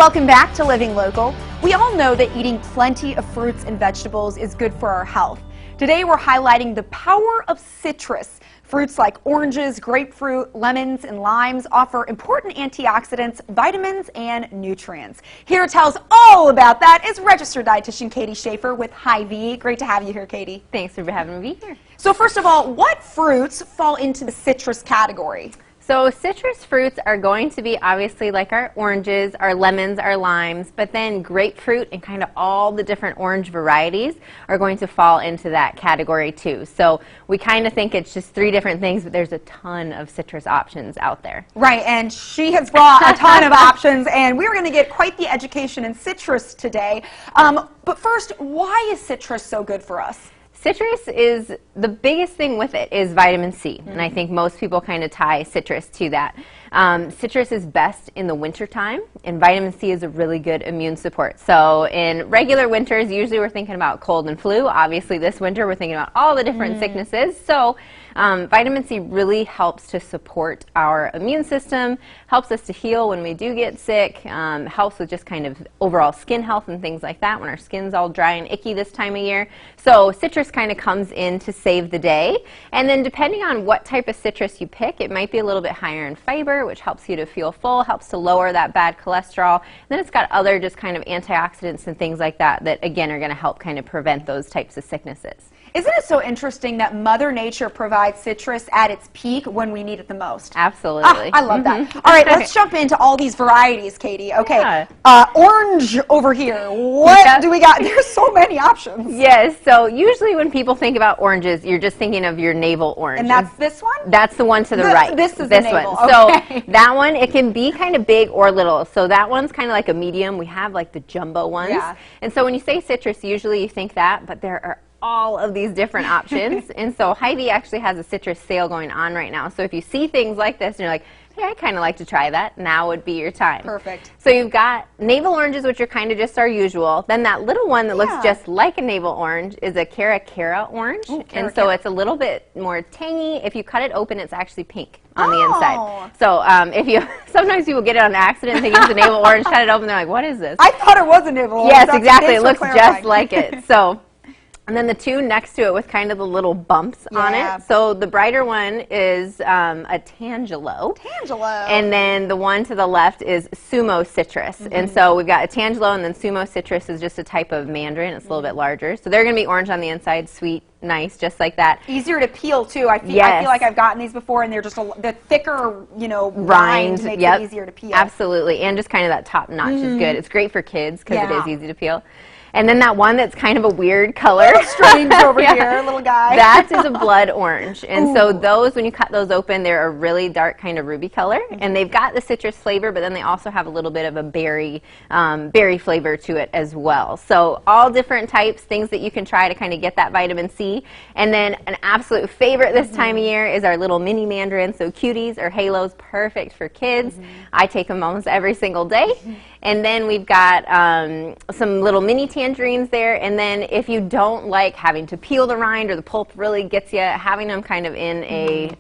Welcome back to Living Local. We all know that eating plenty of fruits and vegetables is good for our health. Today we're highlighting the power of citrus. Fruits like oranges, grapefruit, lemons, and limes offer important antioxidants, vitamins, and nutrients. Here to tell us all about that is registered dietitian Katie Schaefer with Hy-Vee. Great to have you here, Katie. Thanks for having me here. So first of all, what fruits fall into the citrus category? So citrus fruits are going to be obviously like our oranges, our lemons, our limes, but then grapefruit and kind of all the different orange varieties are going to fall into that category too. So we kind of think it's just three different things, but there's a ton of citrus options out there. Right, and she has brought a ton of options, and we're going to get quite the education in citrus today. But first, why is citrus so good for us? Citrus is, the biggest thing with it is vitamin C, and I think most people kind of tie citrus to that. Citrus is best in the winter time, and vitamin C is a really good immune support. So in regular winters, usually we're thinking about cold and flu. Obviously this winter we're thinking about all the different sicknesses. So vitamin C really helps to support our immune system, helps us to heal when we do get sick, helps with just kind of overall skin health and things like that when our skin's all dry and icky this time of year. So citrus kind of comes in to save the day. And then depending on what type of citrus you pick, it might be a little bit higher in fiber, which helps you to feel full, helps to lower that bad cholesterol. And then it's got other just kind of antioxidants and things like that that again are going to help kind of prevent those types of sicknesses. Isn't it so interesting that Mother Nature provides citrus at its peak when we need it the most? Absolutely. I love that. All right, let's jump into all these varieties, Katie. Okay, yeah. Orange over here. What do we got? There's so many options. Yes, so usually when people think about oranges, you're just thinking of your navel orange. And that's this one? That's the one to the right. This is this the navel. one. Okay. So that one, it can be kind of big or little. So that one's kind of like a medium. We have like the jumbo ones. Yeah. And so when you say citrus, usually you think that, but there are all of these different options. And so Hy-Vee actually has a citrus sale going on right now. So if you see things like this and you're like, hey, I kind of like to try that, now would be your time. Perfect. So you've got navel oranges, which are kind of just our usual. Then that little one that looks just like a navel orange is a Cara orange. Ooh, and so it's a little bit more tangy. If you cut it open, it's actually pink on the inside. So if you, sometimes people get it on accident thinking it's a navel orange, cut it open, they're like, what is this? I thought it was a navel orange. Yes, exactly. It looks just like it. So. And then the two next to it with kind of the little bumps on it. So the brighter one is a Tangelo. Tangelo. And then the one to the left is Sumo citrus. And so we've got a Tangelo, and then Sumo citrus is just a type of mandarin. It's a little bit larger. So they're going to be orange on the inside, sweet, nice, just like that. Easier to peel too. I feel like I've gotten these before, and they're just the thicker, you know, rind makes it easier to peel. Absolutely, and just kind of that top notch is good. It's great for kids because it is easy to peel. And then that one that's kind of a weird color. Strange over here, little guy. That is a blood orange. And so those, when you cut those open, they're a really dark kind of ruby color. And they've got the citrus flavor, but then they also have a little bit of a berry flavor to it as well. So all different types, things that you can try to kind of get that vitamin C. And then an absolute favorite this time of year is our little mini mandarins. So cuties or halos, perfect for kids. I take them almost every single day. And then we've got some little mini tangerines there. And then if you don't like having to peel the rind or the pulp really gets you, having them kind of in a,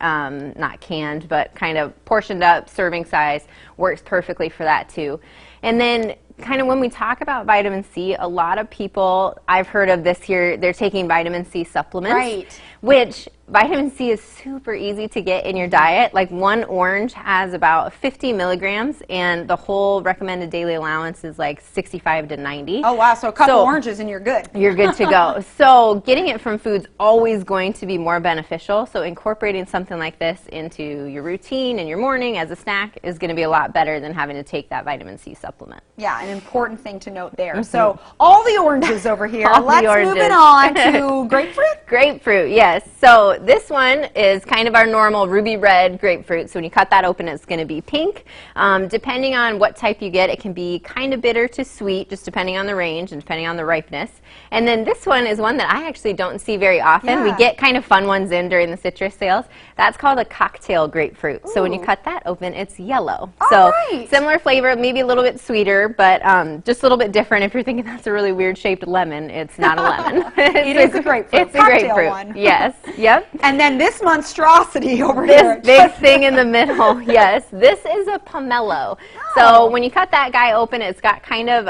not canned, but kind of portioned up serving size works perfectly for that too. And then kind of when we talk about vitamin C, a lot of people, I've heard of this here, they're taking vitamin C supplements, which vitamin C is super easy to get in your diet. Like one orange has about 50 milligrams, and the whole recommended daily allowance is like 65 to 90. Oh wow, so a couple oranges and you're good. You're good to go. So getting it from food's always going to be more beneficial. So incorporating something like this into your routine in your morning as a snack is going to be a lot better than having to take that vitamin C supplement. Yeah, an important thing to note there. So all the oranges over here. Let's move it on to grapefruit. Grapefruit, yes. So this one is kind of our normal ruby red grapefruit. So when you cut that open, it's going to be pink. Depending on what type you get, it can be kind of bitter to sweet, just depending on the range and depending on the ripeness. And then this one is one that I actually don't see very often. We get kind of fun ones in during the citrus sales. That's called a cocktail grapefruit. So when you cut that open, it's yellow. So similar flavor, maybe a little bit sweeter, but just a little bit different. If you're thinking that's a really weird shaped lemon, it's not a lemon. It is a grapefruit. It's a grapefruit. Yes. Yep. And then this monstrosity over This here. big thing in the middle, yes. This is a pomelo. Oh. So when you cut that guy open, it's got kind of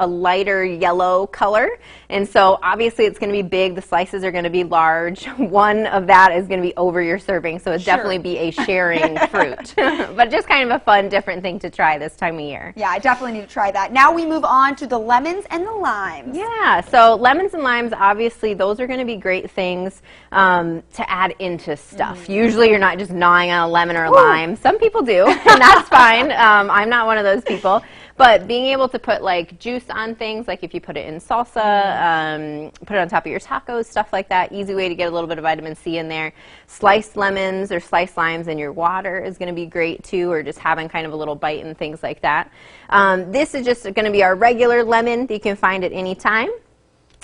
a lighter yellow color. And so obviously it's going to be big. The slices are going to be large. One of that is going to be over your serving. So it'd definitely be a sharing fruit. But just kind of a fun, different thing to try this time of year. Yeah, I definitely need to try that. Now we move on to the lemons and the limes. Yeah, so lemons and limes, obviously, those are going to be great things to add into stuff. Usually you're not just gnawing on a lemon or a lime. Some people do, and that's fine. I'm not one of those people. But being able to put like juice on things, like if you put it in salsa, put it on top of your tacos, stuff like that, easy way to get a little bit of vitamin C in there. Sliced lemons or sliced limes in your water is going to be great too, or just having kind of a little bite and things like that. This is just going to be our regular lemon that you can find at any time.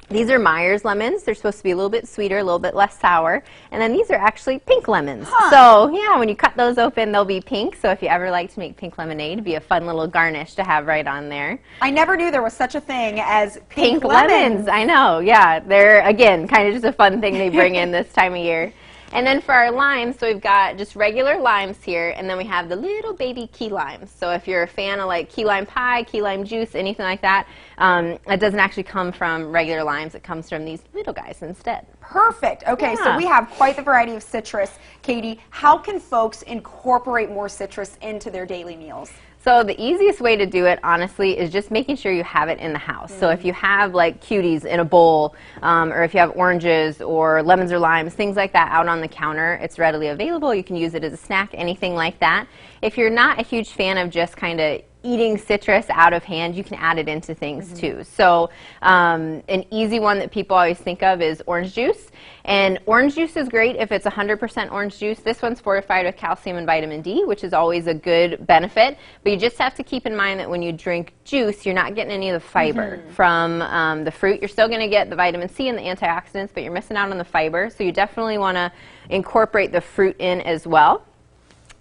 These are Myers lemons. They're supposed to be a little bit sweeter, a little bit less sour. And then these are actually pink lemons. So yeah, when you cut those open, they'll be pink. So if you ever like to make pink lemonade, it'd be a fun little garnish to have right on there. I never knew there was such a thing as Pink lemons. I know, yeah. They're, again, kind of just a fun thing they bring in this time of year. And then for our limes, so we've got just regular limes here, and then we have the little baby key limes. So if you're a fan of like key lime pie, key lime juice, anything like that, it doesn't actually come from regular limes. It comes from these little guys instead. Perfect. Okay, so we have quite the variety of citrus. Katie, how can folks incorporate more citrus into their daily meals? So the easiest way to do it, honestly, is just making sure you have it in the house. So if you have like cuties in a bowl, or if you have oranges or lemons or limes, things like that out on the counter, it's readily available. You can use it as a snack, anything like that. If you're not a huge fan of just kind of eating citrus out of hand, you can add it into things too. So an easy one that people always think of is orange juice. And orange juice is great if it's 100% orange juice. This one's fortified with calcium and vitamin D, which is always a good benefit. But you just have to keep in mind that when you drink juice, you're not getting any of the fiber from the fruit. You're still going to get the vitamin C and the antioxidants, but you're missing out on the fiber. So you definitely want to incorporate the fruit in as well.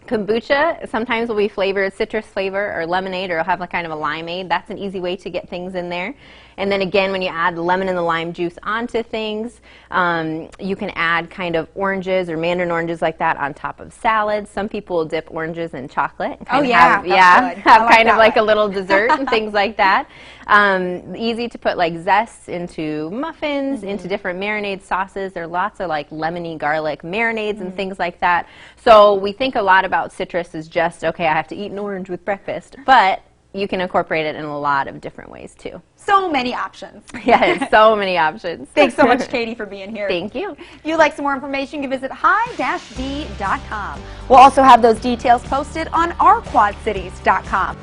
Kombucha sometimes will be flavored citrus flavor or lemonade, or it'll have like kind of a limeade. That's an easy way to get things in there. And then again, when you add the lemon and the lime juice onto things, you can add kind of oranges or mandarin oranges like that on top of salads. Some people will dip oranges in chocolate and kind of have kind of like a little dessert and things like that. Easy to put like zest into muffins, into different marinade sauces. There are lots of like lemony garlic marinades and things like that. So we think a lot about citrus as just, okay, I have to eat an orange with breakfast, but you can incorporate it in a lot of different ways too. So many options. Yes, so many options. Thanks so much, Katie, for being here. Thank you. If you'd like some more information, you can visit hy-vee.com. We'll also have those details posted on ourquadcities.com.